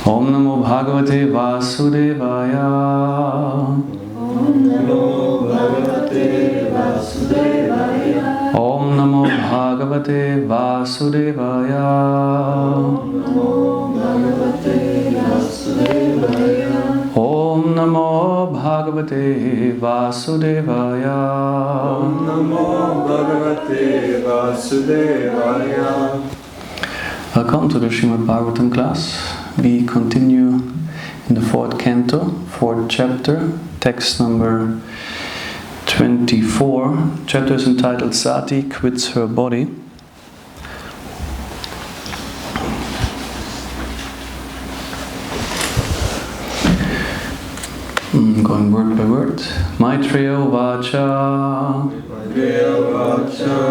Om Namo Bhagavate Vasudevaya. Om Namo Bhagavate Vasudevaya. Om Namo Bhagavate Vasudevaya. Om Namo Bhagavate Vasudevaya. Om Namo Bhagavate Vasudevaya. Welcome to the Srimad Bhagavatam class. We continue in the 4th canto, 4th chapter, text number 24. Chapter is entitled Sati Quits Her Body. Going word by word. Maitreya Vacha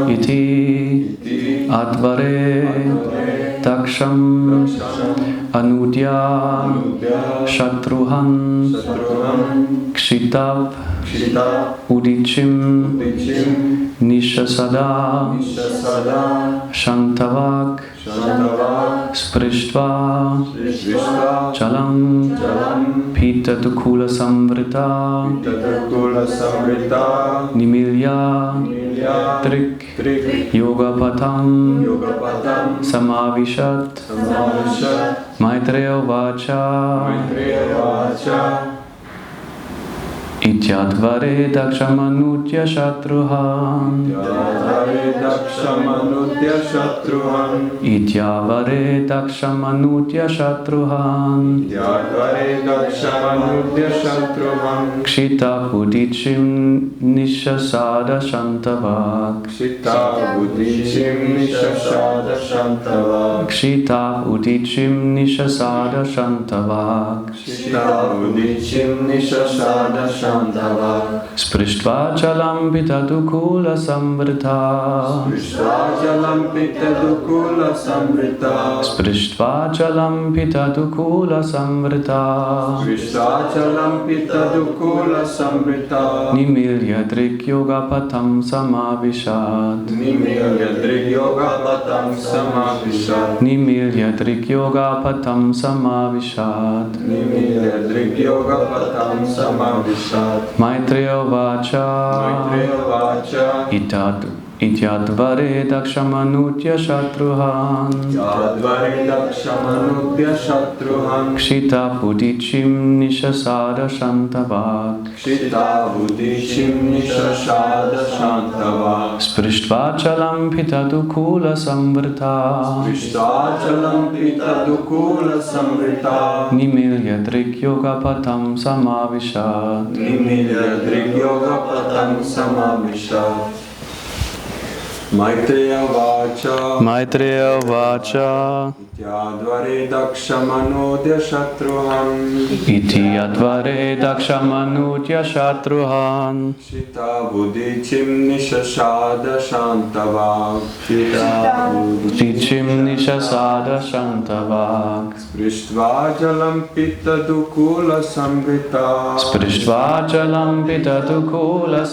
Iti Advare Daksham Anudya Shatruhan Kshitab Udichim Nishasada Shantavak Sprishtva Chalam Pita Dukula Samvrita Nimilya Trik Yoga Patam Samavishat Maitreya Vacha Ityadvare Dakshamanutya Shatruhan Ityavare Dakshamanutya Shatruhan Kshita Budichim Nishasada Shantavak Kshita Budichim Nishasada Shantavak Sprishtva chalam pitadukula samvrita Sprishtva chalam pitadukula samvrita Nimilya drik yoga patam samavishat Nimilya drik yoga patam samavishat Maitreya Vacha Ityadvare Dakshamanutya Shatruhan Kshita Budichim Nishasada Shantavak Sprishtva chalam pitadukula samvrita Nimilya drik yoga patam samavishat Maitreya Vacha Ityadvare Dakshamanutya Shatruhan Kshita Budichim Nishasada Shantavak Sprishtva chalam pitadukula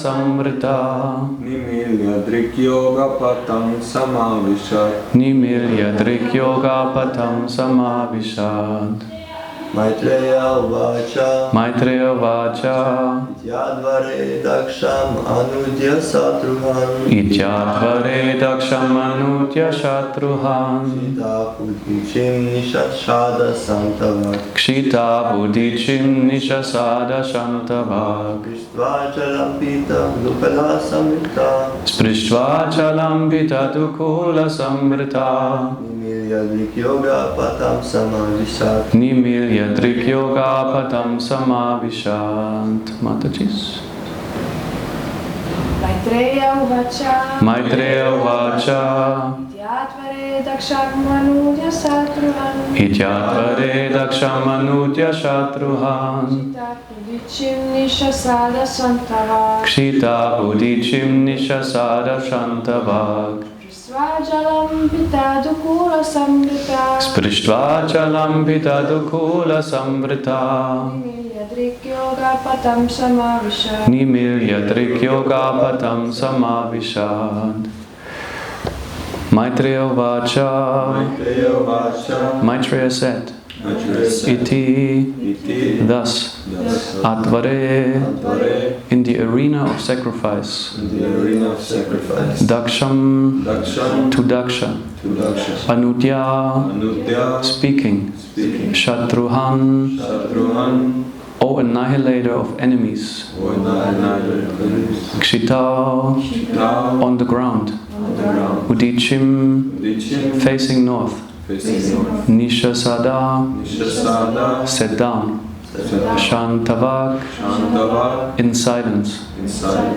samvrita Nimilya drik yoga patam samavishat Maitreya Vacha Ityadvare Dakshamanutya Shatruhan Kshita Budichim Nishasada Shantavak Sprishtva chalam pitadukula samvrita Nimilya drik yoga patam samavishat Matajis Maitreya Vacha Ityadvare Dakshamanutya Shatruhan Kshita Budichim Nishasada Shantavak Sprishtva chalam pitadukula samvrita Nimilya drik yoga patam samavishat Maitreya Vacha Maitreya said iti, thus, atvare, in the arena of sacrifice, daksham, to Daksha, anudya, speaking, shatruhan, O annihilator of enemies, kshita, on the ground, udichim, facing north, nishasada, set down, shantavak, in silence,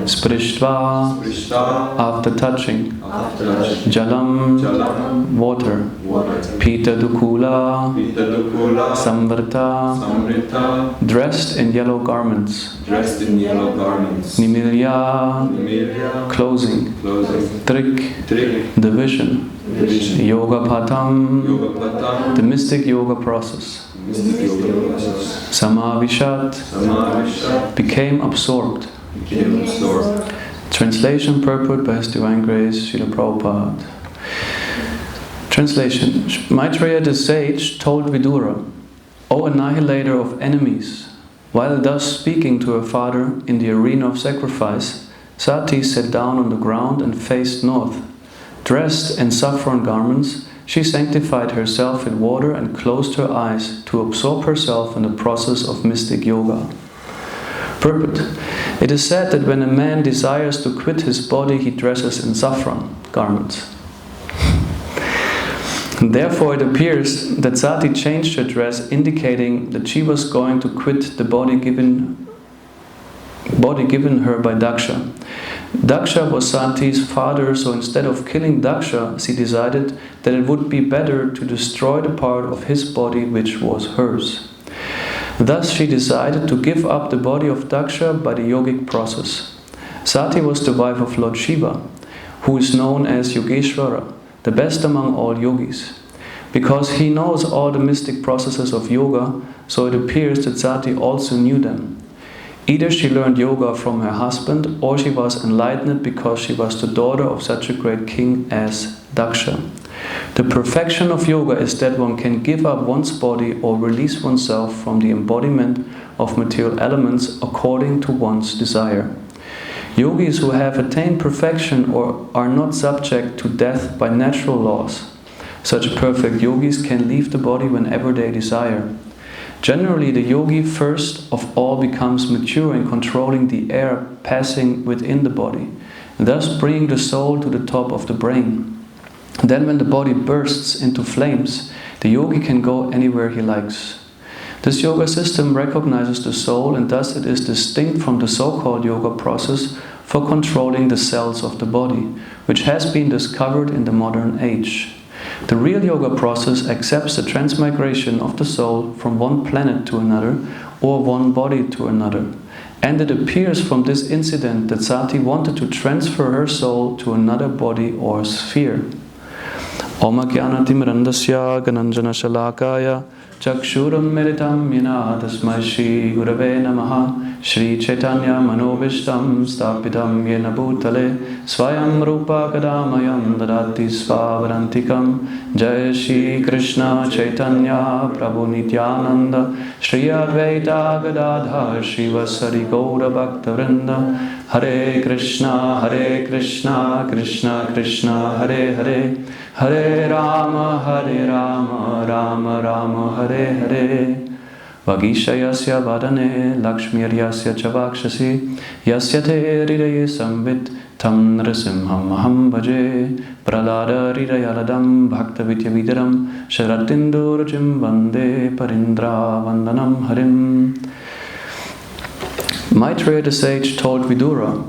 sprishtva, after touching, jalam, water, pita dukula, samvrta, dressed in yellow garments, nimilya, closing, trik, division, yoga patam, the mystic yoga process, Samavishat, became absorbed. Translation purport by His Divine Grace, Srila Prabhupada. Translation. Maitreya the sage told Vidura, O annihilator of enemies, while thus speaking to her father in the arena of sacrifice, Sati sat down on the ground and faced north. Dressed in saffron garments, she sanctified herself in water and closed her eyes to absorb herself in the process of mystic yoga. Purport. It is said that when a man desires to quit his body, he dresses in saffron garments. Therefore, it appears that Sati changed her dress, indicating that she was going to quit the body given her by Daksha. Daksha was Sati's father, so instead of killing Daksha, she decided that it would be better to destroy the part of his body which was hers. Thus she decided to give up the body of Daksha by the yogic process. Sati was the wife of Lord Shiva, who is known as Yogeshwara, the best among all yogis. Because he knows all the mystic processes of yoga, so it appears that Sati also knew them. Either she learned yoga from her husband, or she was enlightened because she was the daughter of such a great king as Daksha. The perfection of yoga is that one can give up one's body or release oneself from the embodiment of material elements according to one's desire. Yogis who have attained perfection or are not subject to death by natural laws. Such perfect yogis can leave the body whenever they desire. Generally, the yogi first of all becomes mature in controlling the air passing within the body, thus bringing the soul to the top of the brain. Then when the body bursts into flames, the yogi can go anywhere he likes. This yoga system recognizes the soul, and thus it is distinct from the so-called yoga process for controlling the cells of the body, which has been discovered in the modern age. The real yoga process accepts the transmigration of the soul from one planet to another or one body to another. And it appears from this incident that Sati wanted to transfer her soul to another body or sphere. Om Jnanatimrandasya Gananjana Shalakaya Chakshuram Meritam Yena Tasmai Shri Gurave Namaha Shri Chaitanya Manobishtam Stapitam Yena Bhutale Swayam Rupa Kadamayam Dadati Svavarantikam Jai Shri Krishna Chaitanya Prabhu Nityananda Shri Advaita Gadadhar Shri Vasari Gaura Bhaktavrindam Hare Krishna Krishna Krishna Hare Hare Hare Rama Rama Rama Hare Hare Vagishayasya Vadane Lakshmiryasya Chavakshasi Yasya Te Hridaye Samvit Tam Narasimham Aham Bhaje Pralada Hridayaladam Bhakta Vidyavidaram Sharatindurajim Vande Parindra Vandanam Harim. Maitreya the sage told Vidura,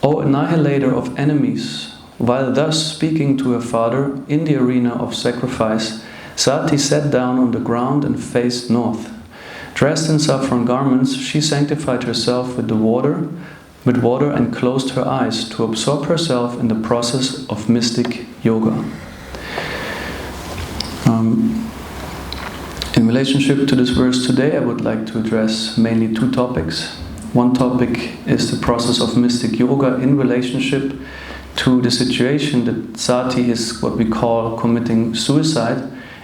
O annihilator of enemies, while thus speaking to her father in the arena of sacrifice, Sati sat down on the ground and faced north. Dressed in saffron garments, she sanctified herself with water and closed her eyes to absorb herself in the process of mystic yoga. In relationship to this verse today, I would like to address mainly two topics. One topic is the process of mystic yoga in relationship to the situation that Sati is what we call committing suicide,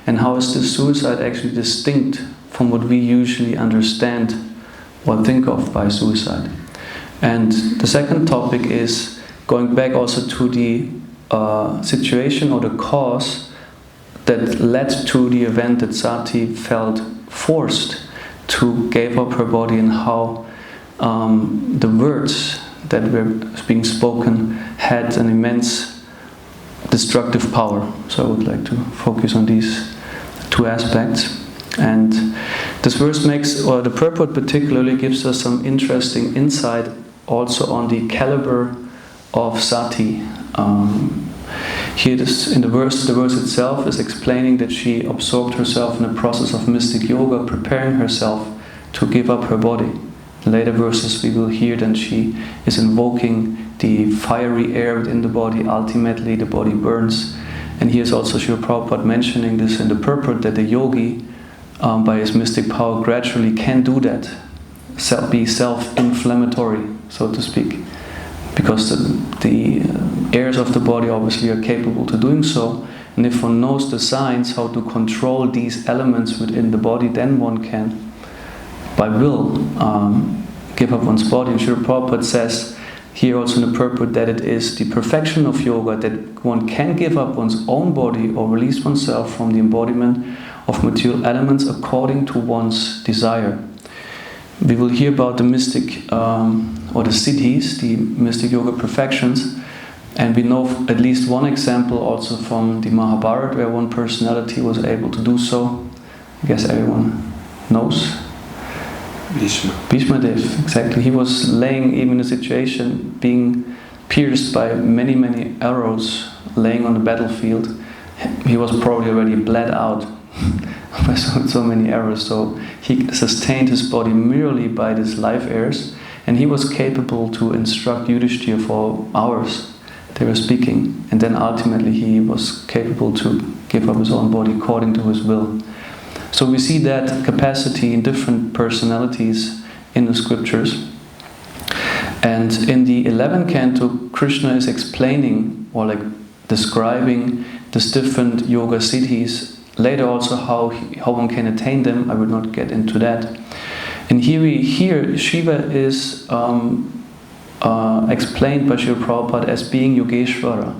and how is this suicide actually distinct from what we usually understand or think of by suicide. And the second topic is going back also to the situation or the cause that led to the event that Sati felt forced to give up her body, and how the words that were being spoken had an immense destructive power. So I would like to focus on these two aspects. And this verse makes, or the purport particularly gives us some interesting insight also on the caliber of Sati. Here in the verse itself is explaining that she absorbed herself in a process of mystic yoga, preparing herself to give up her body. In later verses we will hear that she is invoking the fiery air within the body. Ultimately the body burns. And here's also Srila Prabhupada mentioning this in the purport, that the yogi by his mystic power gradually can do that, be self-inflammatory, so to speak, because the airs of the body obviously are capable to doing so. And if one knows the signs how to control these elements within the body, then one can, by will, give up one's body. And Srila Prabhupada says here also in the purport that it is the perfection of yoga that one can give up one's own body or release oneself from the embodiment of material elements according to one's desire. We will hear about the mystic or the siddhis, the mystic yoga perfections, and we know at least one example also from the Mahabharata where one personality was able to do so. I guess everyone knows. Bhishma Dev, exactly. He was laying even in a situation, being pierced by many arrows, laying on the battlefield. He was probably already bled out by so many arrows, so he sustained his body merely by these life airs, and he was capable to instruct Yudhishthira for hours. They were speaking, and then ultimately he was capable to give up his own body according to his will. So we see that capacity in different personalities in the scriptures. And in the 11th canto, Krishna is explaining or describing these different yoga siddhis. Later also how one can attain them. I will not get into that. And here we hear Shiva is explained by Srila Prabhupada as being Yogeshvara.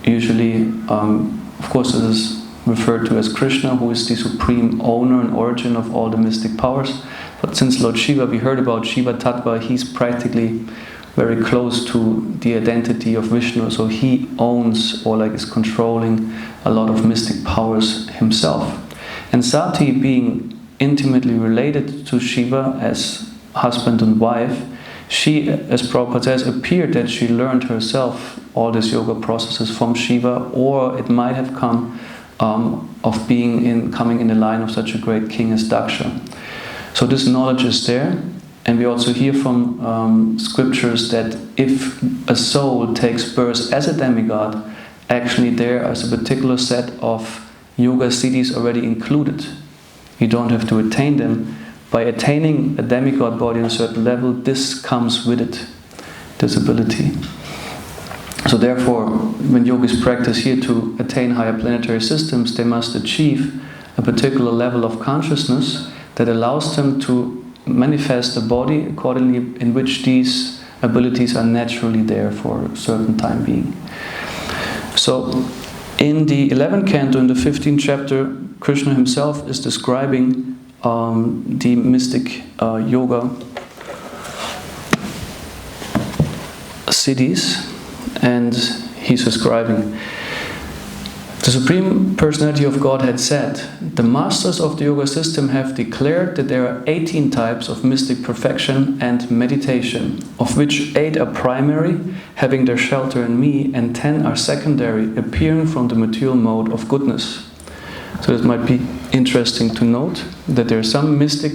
Usually, of course, this is referred to as Krishna, who is the supreme owner and origin of all the mystic powers. But since Lord Shiva, we heard about Shiva Tattva, he's practically very close to the identity of Vishnu, so he owns or is controlling a lot of mystic powers himself. And Sati, being intimately related to Shiva as husband and wife, she, as Prabhupada says, appeared that she learned herself all these yoga processes from Shiva, or it might have come of coming in the line of such a great king as Daksha. So this knowledge is there. And we also hear from scriptures that if a soul takes birth as a demigod, actually there is a particular set of yoga siddhis already included. You don't have to attain them. By attaining a demigod body on a certain level, this comes with it, this ability. So therefore, when yogis practice here to attain higher planetary systems, they must achieve a particular level of consciousness that allows them to manifest the body accordingly, in which these abilities are naturally there for a certain time being. So in the 11th canto, in the 15th chapter, Krishna himself is describing the mystic yoga siddhis, and he's describing: the Supreme Personality of Godhead said, the masters of the yoga system have declared that there are 18 types of mystic perfection and meditation, of which 8 are primary, having their shelter in me, and 10 are secondary, appearing from the material mode of goodness. So it might be interesting to note that there are some mystic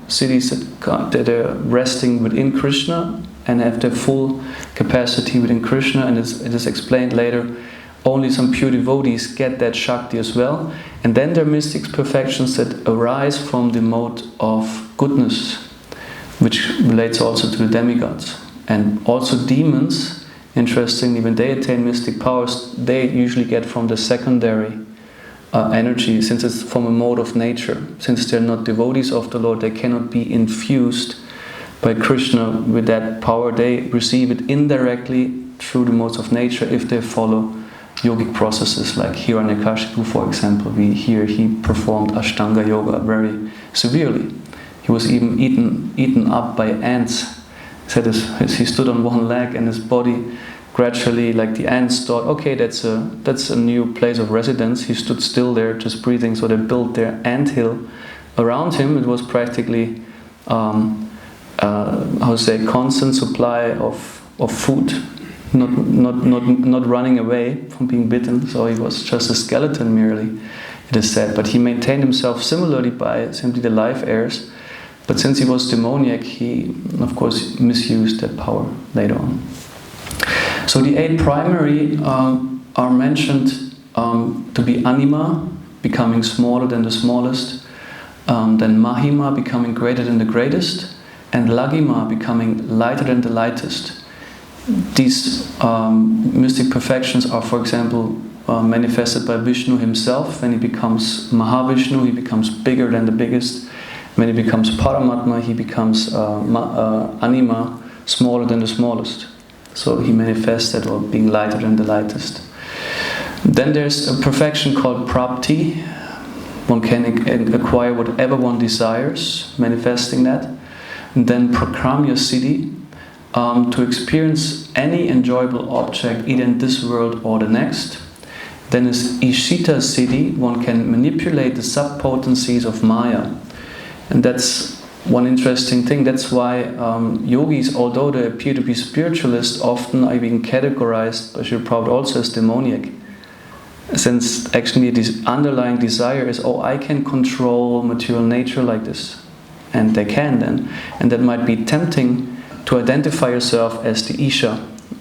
siddhis that are resting within Krishna and have their full capacity within Krishna, and it is explained later. Only some pure devotees get that Shakti as well. And then there are mystic perfections that arise from the mode of goodness, which relates also to the demigods. And also demons, interestingly, when they attain mystic powers, they usually get from the secondary energy, since it's from a mode of nature. Since they're not devotees of the Lord, they cannot be infused by Krishna with that power. They receive it indirectly through the modes of nature if they follow yogic processes like Hiranyakashipu, for example. We hear he performed Ashtanga Yoga very severely. He was even eaten up by ants. He said he stood on one leg and his body gradually, like the ants thought, okay, that's a new place of residence. He stood still there, just breathing. So they built their anthill around him. It was practically, constant supply of food, not running away from being bitten. So he was just a skeleton merely, it is said. But he maintained himself similarly by simply the life airs. But since he was demoniac, he, of course, misused that power later on. So the 8 primary are mentioned to be anima, becoming smaller than the smallest, then mahima, becoming greater than the greatest, and lagima, becoming lighter than the lightest. These mystic perfections are, for example, manifested by Vishnu himself. When he becomes Mahavishnu, he becomes bigger than the biggest. When he becomes Paramatma, he becomes anima, smaller than the smallest. So he manifests that, or being lighter than the lightest. Then there's a perfection called prapti. One can acquire whatever one desires, manifesting that. And then prakramya siddhi, to experience any enjoyable object, either in this world or the next. Then is ishita siddhi, one can manipulate the sub-potencies of Maya. And that's one interesting thing. That's why yogis, although they appear to be spiritualists, often are being categorized by Srila Prabhupada also as demoniac. Since actually this underlying desire is, oh, I can control material nature like this. And they can then. And that might be tempting to identify yourself as the Isha,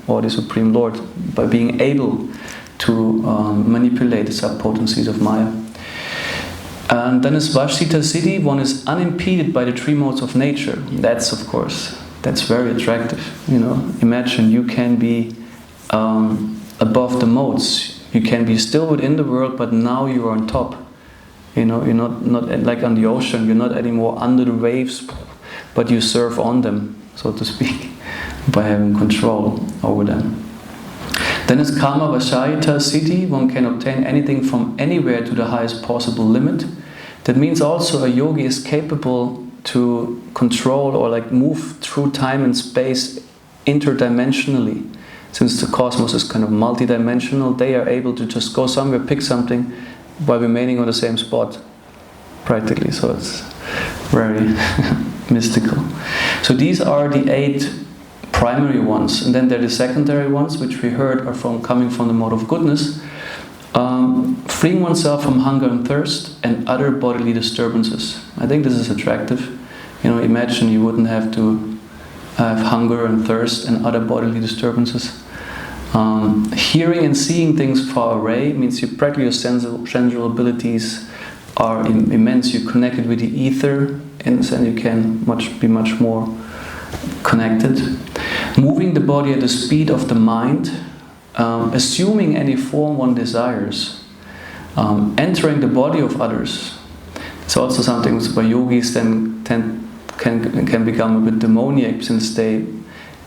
or the Supreme Lord, by being able to manipulate the sub-potencies of Maya. And then is Vashita siddhi, one is unimpeded by the 3 modes of nature. That's, of course, that's very attractive. You know, imagine you can be above the modes. You can be still within the world, but now you are on top. You know, you're not like on the ocean. You're not anymore under the waves, but you surf on them, so to speak, by having control over them. Then is Kama Vashayita siddhi, one can obtain anything from anywhere to the highest possible limit. That means also a yogi is capable to control or like move through time and space interdimensionally. Since the cosmos is kind of multidimensional, they are able to just go somewhere, pick something, while remaining on the same spot, practically. So it's very mystical. So these are the 8 primary ones, and then there are the secondary ones, which we heard are coming from the mode of goodness, freeing oneself from hunger and thirst and other bodily disturbances. I think this is attractive. You know, imagine you wouldn't have to have hunger and thirst and other bodily disturbances. Hearing and seeing things far away means you practically your sensual abilities are immense. You're connected with the ether, and then you can be much more connected. Moving the body at the speed of the mind, assuming any form one desires, entering the body of others. It's also something where yogis then can become a bit demoniac, since they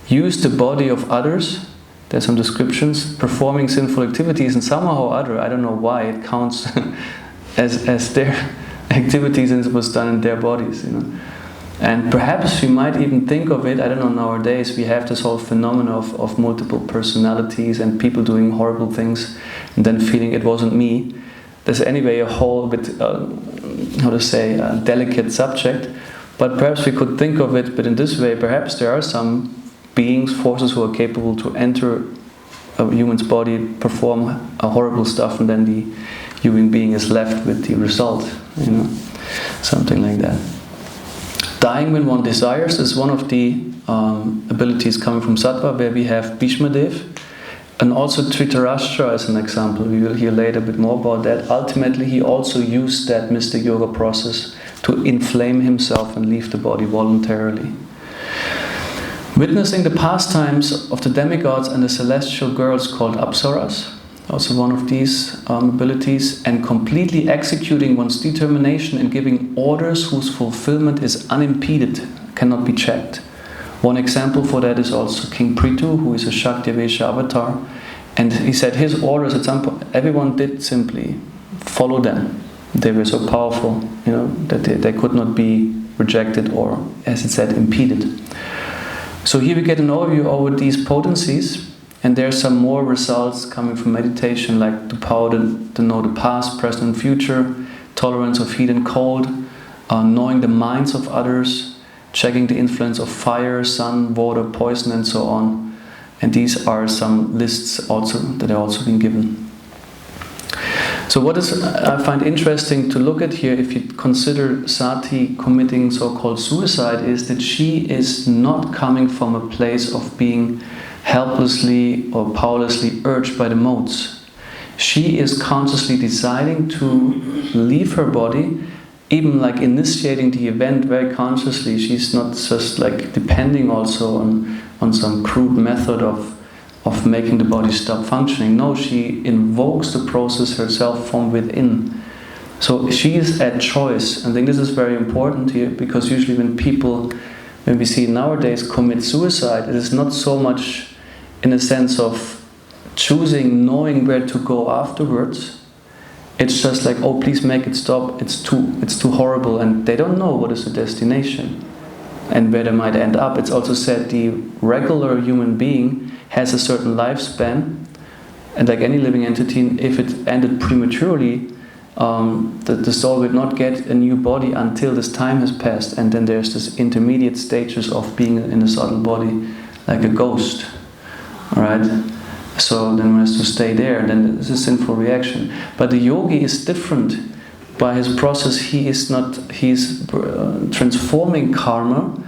use the body of others. There's some descriptions, performing sinful activities, and somehow or other, I don't know why, it counts as their activities, and it was done in their bodies, you know. And perhaps we might even think of it, I don't know, nowadays we have this whole phenomenon of multiple personalities and people doing horrible things and then feeling it wasn't me. There's anyway a whole bit, delicate subject, but perhaps we could think of it, but in this way, perhaps there are some beings, forces who are capable to enter a human's body, perform horrible stuff, and then the human being is left with the result, you know, something like that. Dying when one desires is one of the abilities coming from Sattva, where we have Bhishmadev, and also Dhritarashtra as an example. We will hear later a bit more about that. Ultimately, he also used that mystic yoga process to inflame himself and leave the body voluntarily. Witnessing the pastimes of the demigods and the celestial girls called Apsaras, also one of these abilities, and completely executing one's determination and giving orders whose fulfillment is unimpeded, cannot be checked. One example for that is also King Prithu, who is a Shaktavesha avatar, and he said his orders at some point, everyone did simply follow them. They were so powerful, that they could not be rejected or, as it said, impeded. So here we get an overview over these potencies, and there are some more results coming from meditation, like the power to know the past, present and future, tolerance of heat and cold, knowing the minds of others, checking the influence of fire, sun, water, poison and so on. And these are some lists also that are also been given. So what I find interesting to look at here, if you consider Sati committing so-called suicide, is that she is not coming from a place of being helplessly or powerlessly urged by the modes. She is consciously deciding to leave her body, even like initiating the event very consciously. She's not just like depending also on some crude method of making the body stop functioning. No, she invokes the process herself from within. So she is at choice. I think this is very important here, because usually when we see nowadays commit suicide, it is not so much in a sense of choosing, knowing where to go afterwards. It's just like, oh, please make it stop, it's too horrible, and they don't know what is the destination and where they might end up. It's also said the regular human being has a certain lifespan, and like any living entity, if it ended prematurely, the soul will not get a new body until this time has passed, and then there's this intermediate stages of being in a subtle body, like a ghost. Alright? So then one has to stay there, then it's a sinful reaction. But the yogi is different. By his process, he's transforming karma,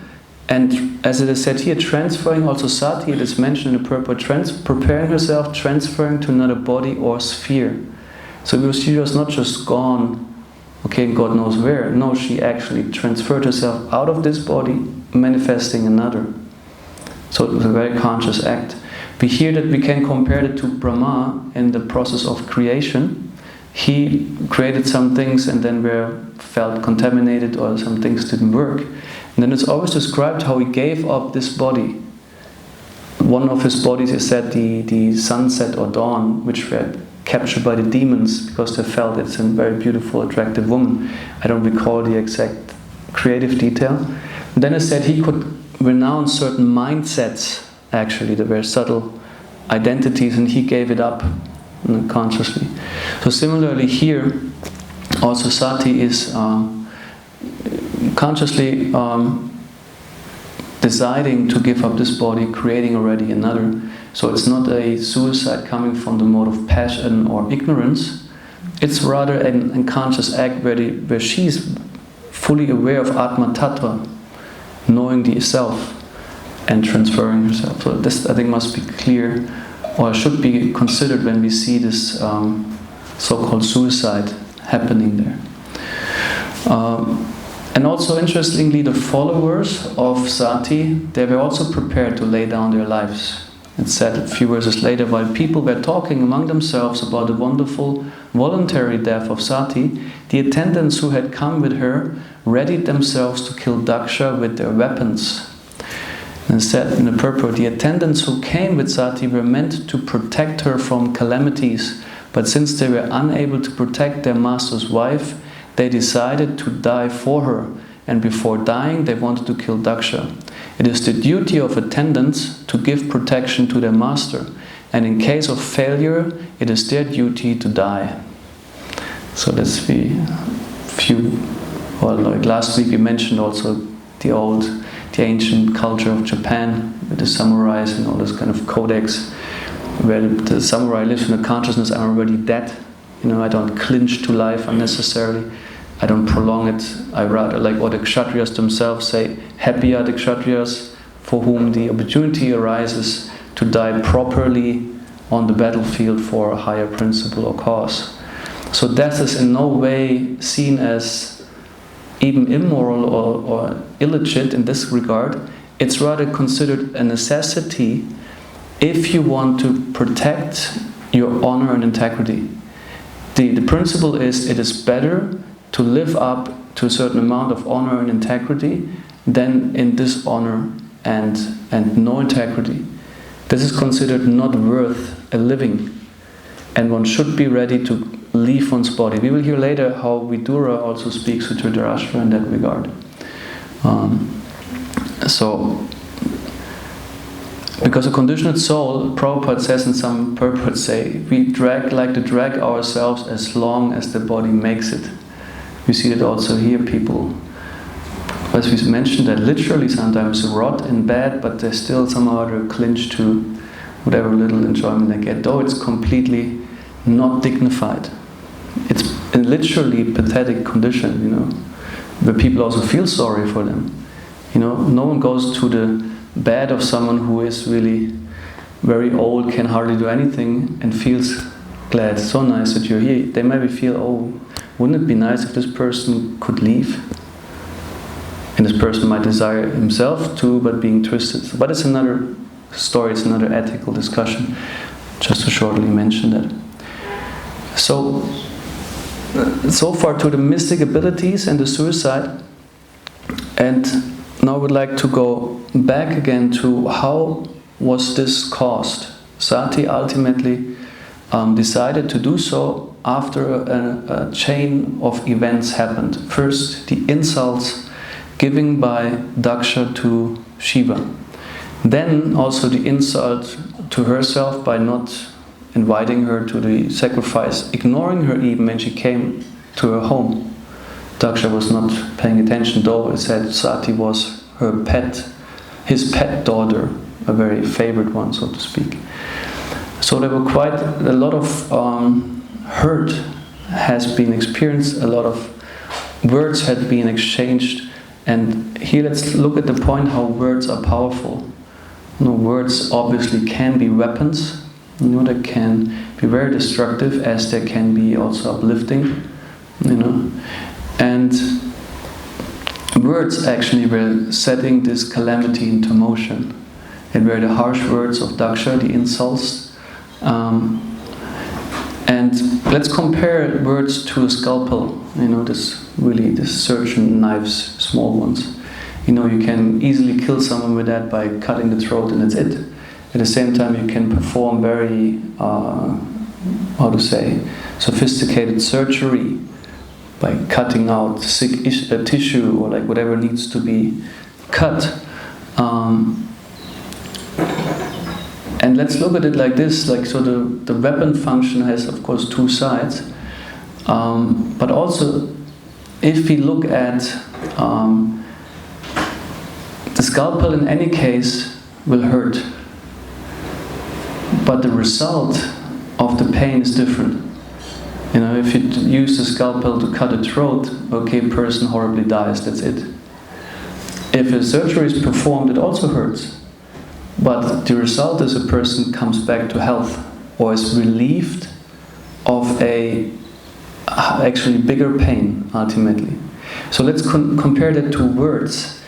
and as it is said here, transferring also sati, it is mentioned in the purport, preparing herself, transferring to another body or sphere. So she was not just gone, okay, God knows where. No, she actually transferred herself out of this body, manifesting another. So it was a very conscious act. We hear that we can compare it to Brahma in the process of creation. He created some things and then felt contaminated, or some things didn't work. And then it's always described how he gave up this body. One of his bodies is said the sunset or dawn, which were captured by the demons because they felt it's a very beautiful, attractive woman. I don't recall the exact creative detail. And then it said he could renounce certain mindsets, actually, that were subtle identities, and he gave it up consciously. So similarly here, also sati is consciously deciding to give up this body, creating already another. So it's not a suicide coming from the mode of passion or ignorance. It's rather a conscious act where she's fully aware of Atma Tattva, knowing the self and transferring herself. So this, I think, must be clear, or should be considered when we see this so-called suicide happening there. And also, interestingly, the followers of Sati, they were also prepared to lay down their lives. It said a few verses later, while people were talking among themselves about the wonderful voluntary death of Sati, the attendants who had come with her readied themselves to kill Daksha with their weapons. And said in the purport, the attendants who came with Sati were meant to protect her from calamities, but since they were unable to protect their master's wife, they decided to die for her, and before dying they wanted to kill Daksha. It is the duty of attendants to give protection to their master, and in case of failure, it is their duty to die. So that's the like last week we mentioned also the ancient culture of Japan, with the samurais and all this kind of codex, where the samurai lives in the consciousness, I'm already dead. I don't clinch to life unnecessarily. I don't prolong it. I rather, like what the Kshatriyas themselves say, happy are the Kshatriyas for whom the opportunity arises to die properly on the battlefield for a higher principle or cause. So death is in no way seen as even immoral or illegit in this regard. It's rather considered a necessity if you want to protect your honor and integrity. The principle is, it is better to live up to a certain amount of honor and integrity than in dishonor and no integrity. This is considered not worth a living, and one should be ready to leave one's body. We will hear later how Vidura also speaks to Dhritarashtra in that regard. Because a conditioned soul, Prabhupada says, and some purports say, we like to drag ourselves as long as the body makes it. You see that also here, people, as we mentioned, that literally sometimes rot in bed, but they still somehow or other clinch to whatever little enjoyment they get, though it's completely not dignified. It's a literally pathetic condition, where people also feel sorry for them. No one goes to the bed of someone who is really very old, can hardly do anything, and feels glad. It's so nice that you're here. They maybe feel, oh, wouldn't it be nice if this person could leave? And this person might desire himself too, but being twisted. But it's another story, it's another ethical discussion, just to shortly mention that. So far to the mystic abilities and the suicide. And now I would like to go back again to how was this caused. Sati ultimately decided to do so after a chain of events happened. First, the insults given by Daksha to Shiva. Then also the insult to herself by not inviting her to the sacrifice, ignoring her even when she came to her home. Daksha was not paying attention, though it said Sati was her pet, his pet daughter, a very favorite one, so to speak. So there were quite a lot of hurt has been experienced, a lot of words had been exchanged, and here let's look at the point how words are powerful. Words obviously can be weapons, they can be very destructive as they can be also uplifting, and words actually were setting this calamity into motion. It were the harsh words of Daksha, the insults. And let's compare words to a scalpel, this surgeon knives, small ones. You can easily kill someone with that by cutting the throat and that's it. At the same time you can perform very, sophisticated surgery by cutting out sick tissue or like whatever needs to be cut. And let's look at it like this, so the weapon function has of course two sides. But also, if we look at the scalpel in any case will hurt. But the result of the pain is different. If you use the scalpel to cut a throat, okay, person horribly dies, that's it. If a surgery is performed, it also hurts. But the result is a person comes back to health or is relieved of a actually bigger pain ultimately. So let's compare that to words.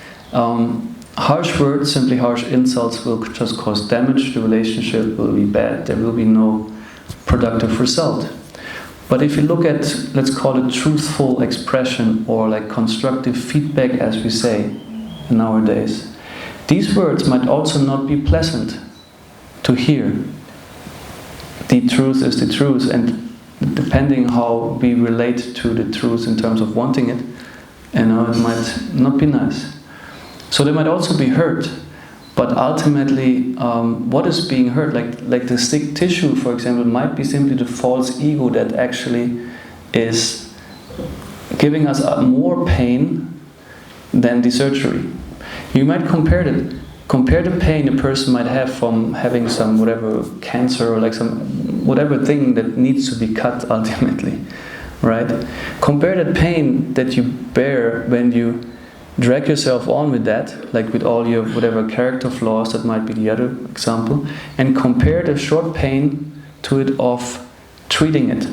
Harsh words, simply harsh insults, will just cause damage. The relationship will be bad. There will be no productive result. But if you look at, let's call it truthful expression or like constructive feedback, as we say nowadays, these words might also not be pleasant to hear. The truth is the truth, and depending how we relate to the truth in terms of wanting it, it might not be nice. So they might also be hurt, but ultimately, what is being hurt, like the sick tissue, for example, might be simply the false ego that actually is giving us more pain than the surgery. You might compare the pain a person might have from having some whatever cancer or like some whatever thing that needs to be cut ultimately, right? Compare that pain that you bear when you drag yourself on with that, like with all your whatever character flaws, that might be the other example, and compare the short pain to it of treating it,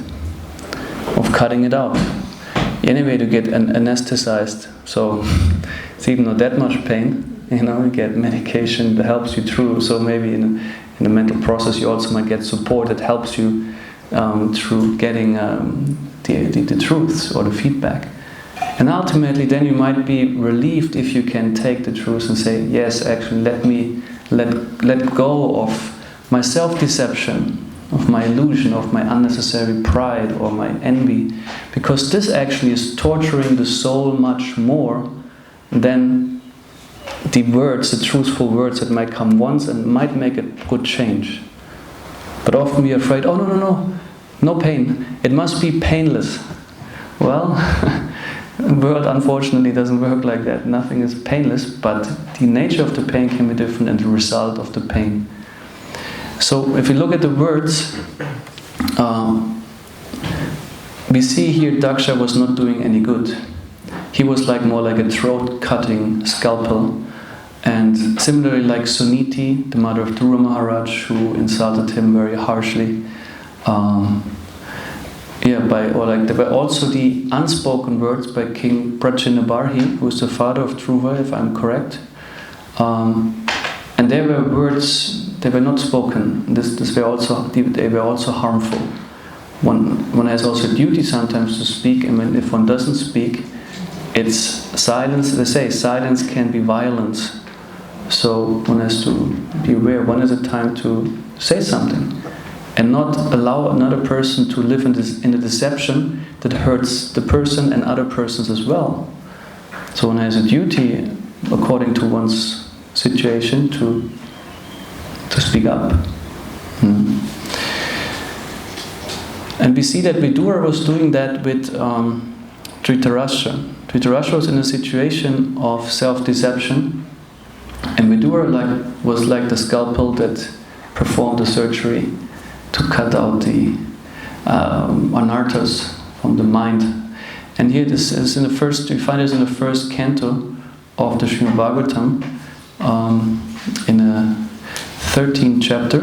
of cutting it out. Anyway, to get anesthetized, so it's even not that much pain, you get medication that helps you through, so maybe in in the mental process you also might get support that helps you through getting the truths or the feedback. And ultimately then you might be relieved if you can take the truth and say, yes, actually let go of my self-deception, of my illusion, of my unnecessary pride or my envy, because this actually is torturing the soul much more than the words, the truthful words that might come once and might make a good change. But often we are afraid, oh no pain, it must be painless. Well, the world unfortunately doesn't work like that. Nothing is painless, but the nature of the pain can be different and the result of the pain. So if we look at the words, we see here Daksha was not doing any good. He was more like a throat-cutting scalpel. And similarly like Suniti, the mother of Dhruva Maharaj, who insulted him very harshly. There were also the unspoken words by King Prachinabarhi, who is the father of Dhruva, if I'm correct. And there were words, they were not spoken. They were also harmful. One has also a duty sometimes to speak, and if one doesn't speak, it's silence. They say silence can be violence. So one has to be aware when is it time to say something, and not allow another person to live in the deception that hurts the person and other persons as well. So one has a duty, according to one's situation, to speak up. And we see that Vidura was doing that with Dhritarashtra. Dhritarashtra was in a situation of self-deception, and Vidura was like the scalpel that performed the surgery to cut out the anarthas from the mind. And here this is we find this in the first canto of the Srimad Bhagavatam, in the 13th chapter.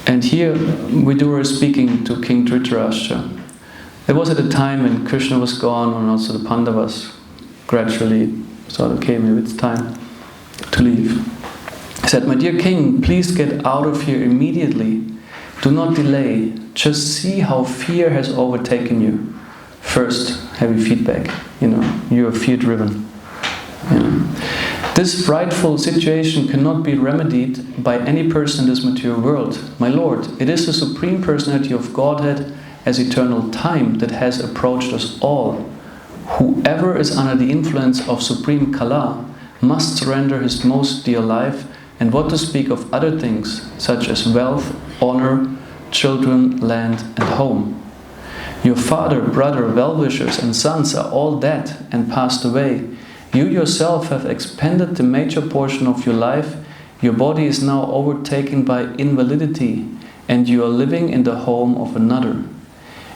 And here Vidura is speaking to King Dhritarashtra. There was at a time when Krishna was gone, and also the Pandavas gradually thought, okay, maybe it's time to leave. He said, my dear king, please get out of here immediately. Do not delay. Just see how fear has overtaken you. First, heavy feedback. You are fear-driven. This frightful situation cannot be remedied by any person in this material world. My Lord, it is the Supreme Personality of Godhead as eternal time that has approached us all. Whoever is under the influence of Supreme Kala must surrender his most dear life, and what to speak of other things, such as wealth, honor, children, land, and home. Your father, brother, well-wishers, and sons are all dead and passed away. You yourself have expended the major portion of your life. Your body is now overtaken by invalidity, and you are living in the home of another.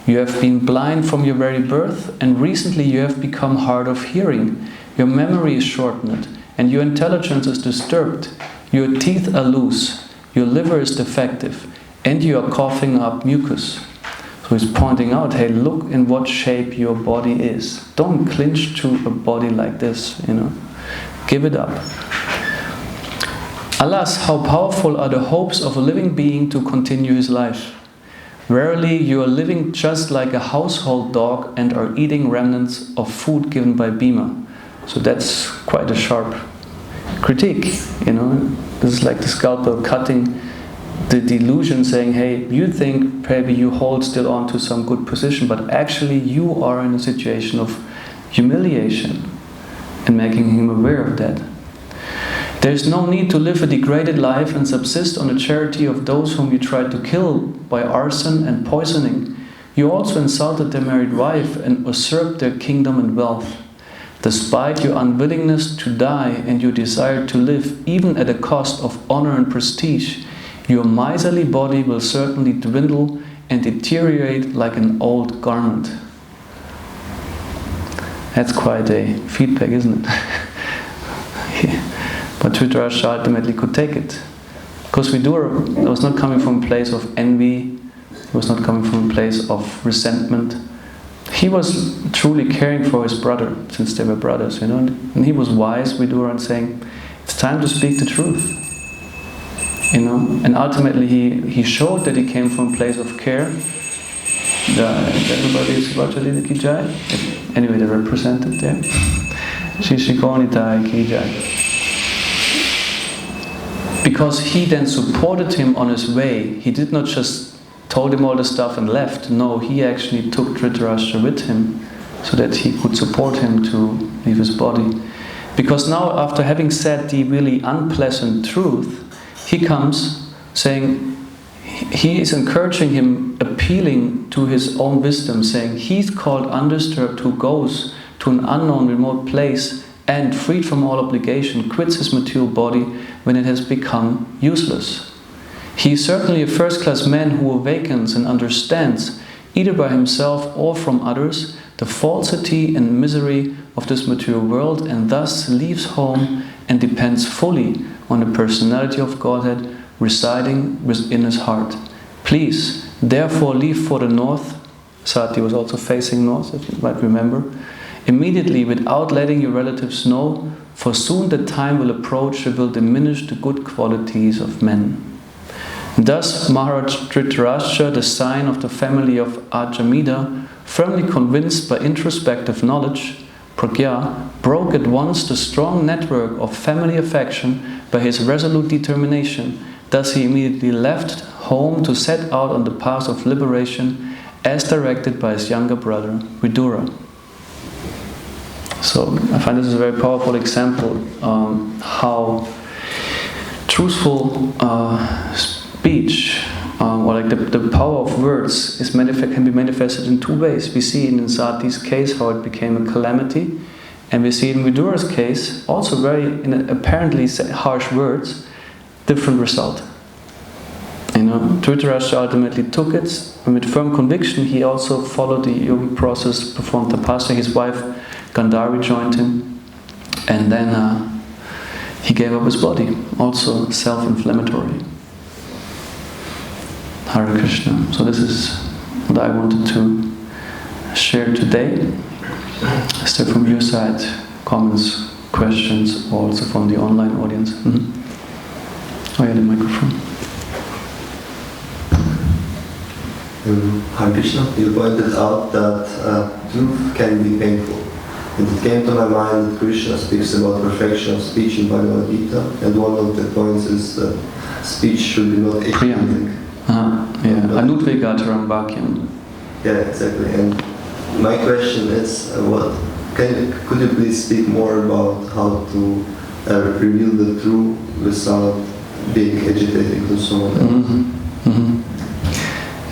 You have been blind from your very birth, and recently you have become hard of hearing. Your memory is shortened, and your intelligence is disturbed. Your teeth are loose, your liver is defective, and you are coughing up mucus. So he's pointing out, hey, look in what shape your body is. Don't clinch to a body like this, Give it up. Alas, how powerful are the hopes of a living being to continue his life. Verily, you are living just like a household dog and are eating remnants of food given by Bhima. So that's quite a sharp critique, This is like the scalpel cutting the delusion, saying, hey, you think maybe you hold still on to some good position, but actually you are in a situation of humiliation, and making him aware of that. There is no need to live a degraded life and subsist on the charity of those whom you tried to kill by arson and poisoning. You also insulted their married wife and usurped their kingdom and wealth. Despite your unwillingness to die and your desire to live, even at a cost of honor and prestige, your miserly body will certainly dwindle and deteriorate like an old garment. That's quite a feedback, isn't it? But Dhritarashtra ultimately could take it. Because Vidura was not coming from a place of envy, he was not coming from a place of resentment. He was truly caring for his brother, since they were brothers, And he was wise, Vidura, in saying, it's time to speak the truth. You know, and ultimately he showed that he came from a place of care. Everybody is Vajradita ki jai. Anyway, they're represented there. Shri Shri Gauranitai ki jai. Because he then supported him on his way. He did not just told him all the stuff and left. No, he actually took Dhritarashtra with him so that he could support him to leave his body. Because now, after having said the really unpleasant truth, he comes saying, he is encouraging him, appealing to his own wisdom, saying he's called undisturbed who goes to an unknown remote place and, freed from all obligation, quits his material body when it has become useless. He is certainly a first-class man who awakens and understands, either by himself or from others, the falsity and misery of this material world, and thus leaves home and depends fully on the personality of Godhead residing within his heart. Please, therefore, leave for the north. Sati was also facing north, if you might remember. Immediately, without letting your relatives know, for soon the time will approach that will diminish the good qualities of men. Thus, Maharaj Dhritarashtra, the scion of the family of Ajamida, firmly convinced by introspective knowledge, Pragya, broke at once the strong network of family affection by his resolute determination. Thus he immediately left home to set out on the path of liberation as directed by his younger brother, Vidura. So I find this is a very powerful example how truthful speech, or like the power of words can be manifested in two ways. We see in Sati's case how it became a calamity, and we see in Vidura's case also very apparently harsh words, different result. You know, Dhritarashtra ultimately took it, and with firm conviction he also followed the yogic process, performed tapasya. His wife Gandhari joined him, and then he gave up his body, also self-inflammatory. Hare Krishna. So this is what I wanted to share today. Is there from your side comments, questions, or also from the online audience? Oh yeah, the microphone. Hare Krishna, you pointed out that truth can be painful. And it came to my mind that Krishna speaks about perfection of speech in Bhagavad Gita, and one of the points is that speech should be not agitating. Anudvegataram vakyam. Yeah, exactly. And my question is, could you please speak more about how to reveal the truth without being agitating to someone else?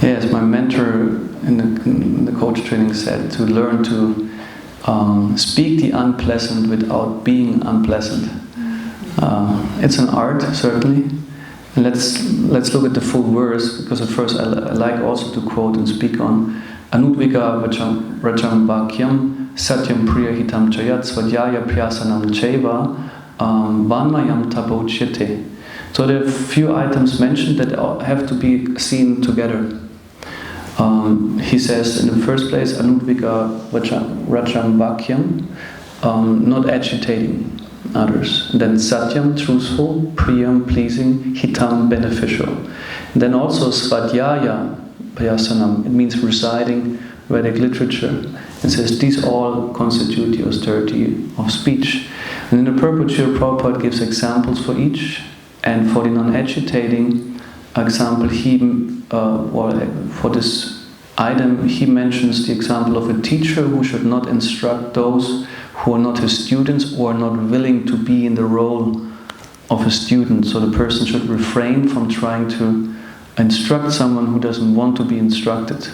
Yes, my mentor in the coach training said to learn to speak the unpleasant without being unpleasant. It's an art, certainly. And let's look at the full verse, because at first I like also to quote and speak on Anudvika Rajam Vakyam Satyam Priya Hitam Chayat Svadhyaya Pyasanam Cheva Vanmayam Tabochyate. So there are a few items mentioned that have to be seen together. He says in the first place, Anudvika Rajam Vakyam, not agitating others. And then Satyam, truthful, Priyam, pleasing, Hitam, beneficial. And then also Svadhyaya Pyasanam, it means reciting Vedic literature. It says these all constitute the austerity of speech. And in the purport here, Prabhupada gives examples for each. And for the non-agitating example, for this item, he mentions the example of a teacher who should not instruct those who are not his students or are not willing to be in the role of a student. So the person should refrain from trying to instruct someone who doesn't want to be instructed.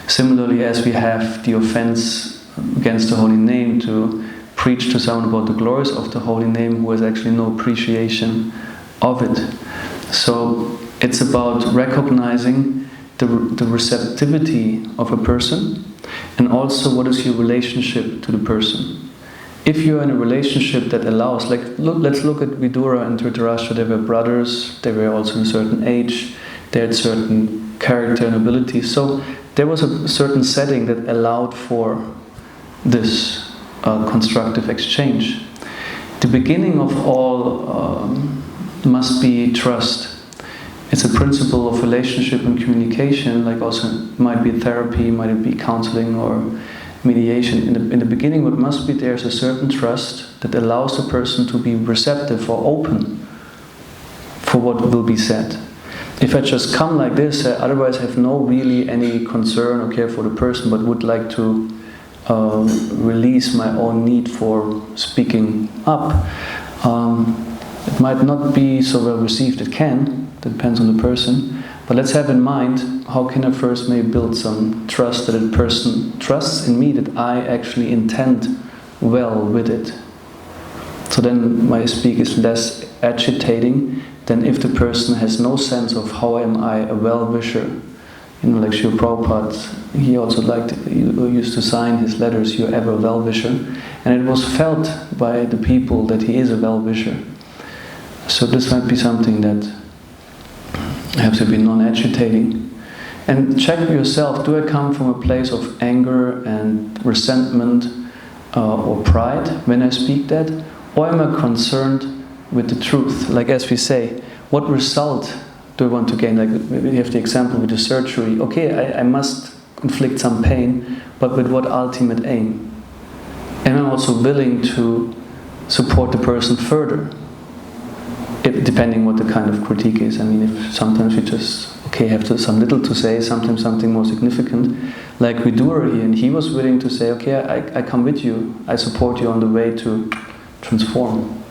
Similarly, as we have the offense against the holy name, to preach to someone about the glories of the holy name who has actually no appreciation of it. So it's about recognizing the receptivity of a person, and also what is your relationship to the person. If you're in a relationship that allows, let's look at Vidura and Dhritarashtra. They were brothers, they were also in a certain age, they had certain character and ability. So there was a certain setting that allowed for this constructive exchange. The beginning of all must be trust. It's a principle of relationship and communication, like also might be therapy, might it be counseling or mediation. In the beginning, what must be there is a certain trust that allows the person to be receptive or open for what will be said. If I just come like this, I otherwise have no really any concern or care for the person, but would like to release my own need for speaking up, it might not be so well received. It can, that depends on the person. But let's have in mind, how can I first maybe build some trust, that a person trusts in me, that I actually intend well with it. So then my speak is less agitating than if the person has no sense of how am I a well-wisher. You know, like Srila Prabhupada, he also used to sign his letters, "You're ever a well-wisher." And it was felt by the people that he is a well-wisher. So this might be something that has to be non-agitating. And check yourself, do I come from a place of anger and resentment or pride when I speak that? Or am I concerned with the truth? Like as we say, what result do I want to gain? Like we have the example with the surgery. Okay, I must inflict some pain, but with what ultimate aim? And I'm also willing to support the person further, depending what the kind of critique is. I mean, if sometimes you just, have some little to say, sometimes something more significant, like with Dura here, and he was willing to say, okay, I come with you, I support you on the way to transform.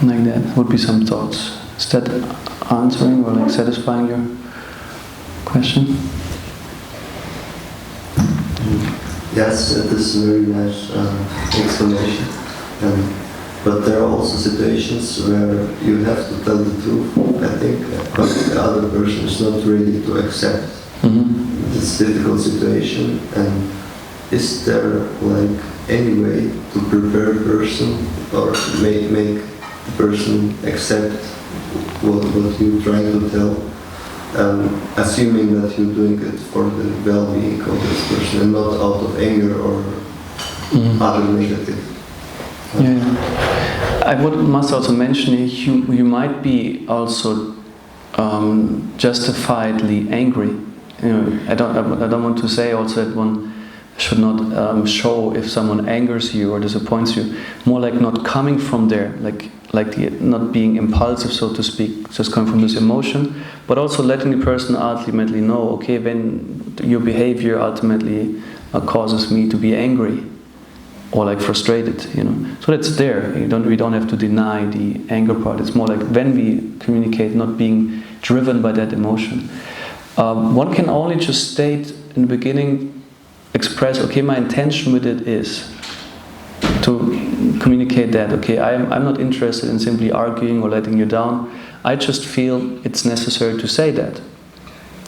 Like that would be some thoughts. Is that answering or like satisfying your question? Yes, it is a very nice explanation. But there are also situations where you have to tell the truth, I think, but the other person is not ready to accept this difficult situation. And is there like any way to prepare the person or make the person accept what you're trying to tell, assuming that you're doing it for the well-being of this person and not out of anger or other negative? I must also mention you might be also justifiedly angry. You know, I don't want to say also that one should not show if someone angers you or disappoints you. More like not coming from there, like not being impulsive, so to speak, just coming from this emotion, but also letting the person ultimately know, okay, when your behavior ultimately causes me to be angry or like frustrated, you know. So that's there. We don't have to deny the anger part. It's more like when we communicate, not being driven by that emotion. One can only just state in the beginning, express, okay, my intention with it is to communicate that, okay, I'm not interested in simply arguing or letting you down. I just feel it's necessary to say that.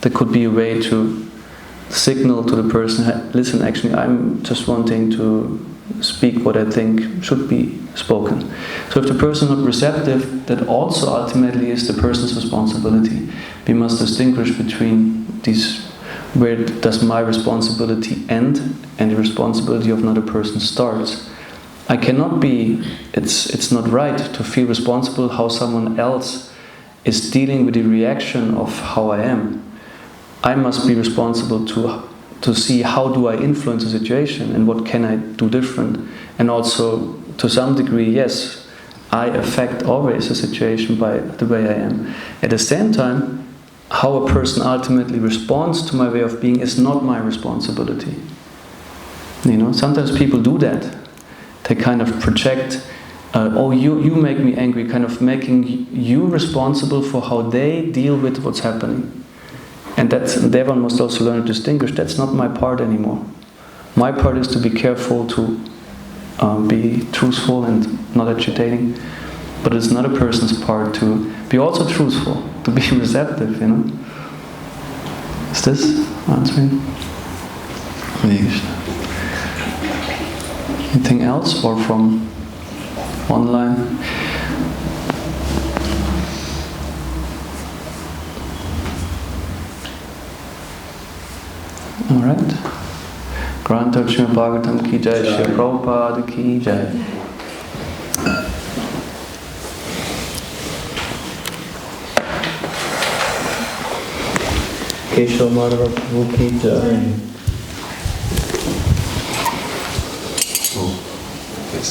There could be a way to signal to the person, listen, actually, I'm just wanting to speak what I think should be spoken. So if the person is not receptive, that also ultimately is the person's responsibility. We must distinguish between these, where does my responsibility end and the responsibility of another person starts. I cannot be, it's not right to feel responsible how someone else is dealing with the reaction of how I am. I must be responsible to see how do I influence the situation and what can I do different. And also, to some degree, yes, I affect always the situation by the way I am. At the same time, how a person ultimately responds to my way of being is not my responsibility. You know, sometimes people do that. They kind of project, oh, you make me angry, kind of making you responsible for how they deal with what's happening. And there one must also learn to distinguish, that's not my part anymore. My part is to be careful, to be truthful and not agitating. But it's not a person's part to be also truthful, to be receptive, you know. Is this answering? Anything else or from online? Alright. Granta Srimad Bhagavatam ki jai, Srila Prabhupada ki jai. Keshava Madhava Prabhu ki jai.